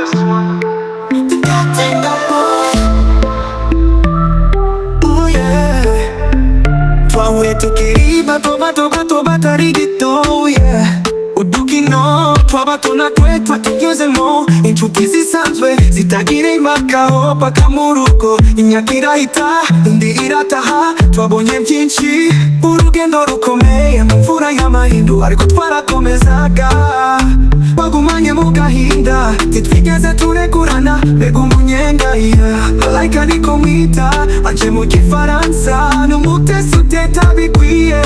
this one. Katenga boy. Oh yeah. Twawe tukiriba toba tarigito, yeah. Udukino twaba tunatwetwa tunyuzemo inshuti zisanzwe zitagira impaka paka mu rugo imyaka irahita indi irataha twabonye byinshi urugendo rukomeye mu mvura y'amahindu ariko twarakomezaga bagumanye mu gahinda titwigeze turekurana mbega umunyenga malaika niko mwita anje mu gifaransa n'umutesi uteta bikwiye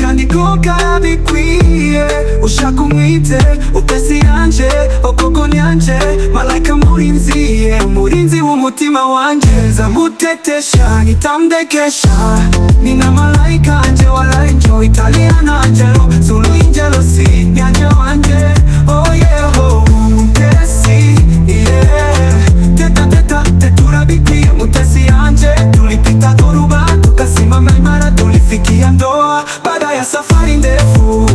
kandi koga bikwiye ushaka umwite utesi yanje okoko nyanje malaika murinzi w'umutima wanje zamutetesha nitamdekesha nina malaika anje wala enjo italiana angelo solo angelo si nyanje wanje oh yeah oh mutesi yeah teta tetura bikwiye mutesi yanje tulipita dhoruba tukasimama imara tulifikia ndoa baada ya safari ndefu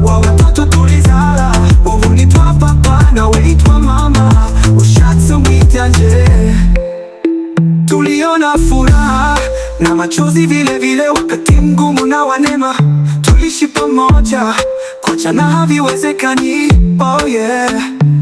wa watoto tulizala ubu nitwa papa na weitwa mama ushatse umwite anje tuliona furaha na machozi vile vile wakati mgumu na wanema tulishi pamoja kuachana haviwezekani oh yeah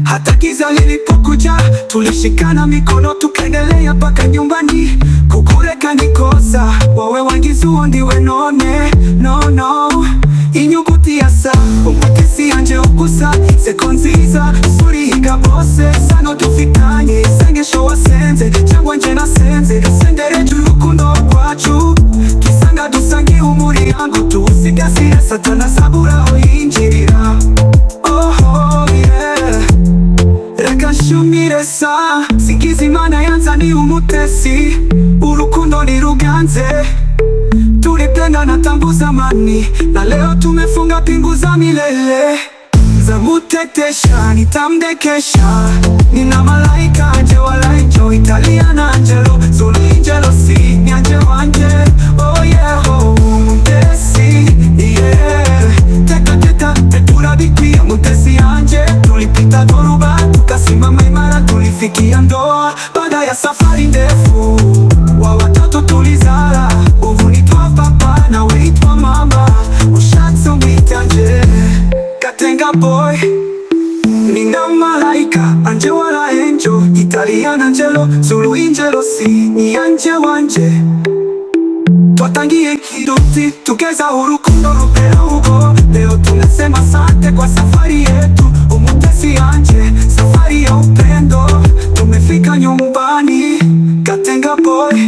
hata giza lilipokuja tulishikana mikono tukaendelea mpaka nyumbani kukureka nikosa wowe wangizuo ndiwe none no inyuguti ya sa umutesi anje ukusa seko nziza suri higa bose sano dufitanye sengesho wasenze cyangwa nje nasenze sendere cy'urukundo rwacu kisanga dusangiye umuryango tuwusigasire satana sabura aho yinjirira oh yeah reka nshumire sa singiza imana yanzaniye umutesi urukundo niruganze tulipendana tangu zamani na leo tumefunga pingu za milele zamutetesha nitamdekesha nina malaika anje wala enjo italiana angelo solo angelo si nyanje wanje oh yeah oh mutesi yeah teta tetura bikwiye mutesi anje tulipita dhoruba tukasimama imara tulifikia ndoa baada ya safari ndefu wa watoto tulizala ubu nitwa papa na weitwa mama ushatse umwite anje Katenga boy nina malaika anje wala enjo italiana angelo solo angelo si nyanje wanje twatangiye kiduti tugeza urukundo rupera ugo leo tunasema asante kwa safari yetu umutesi anje safari ya upendo tumefika nyumbani Katenga boy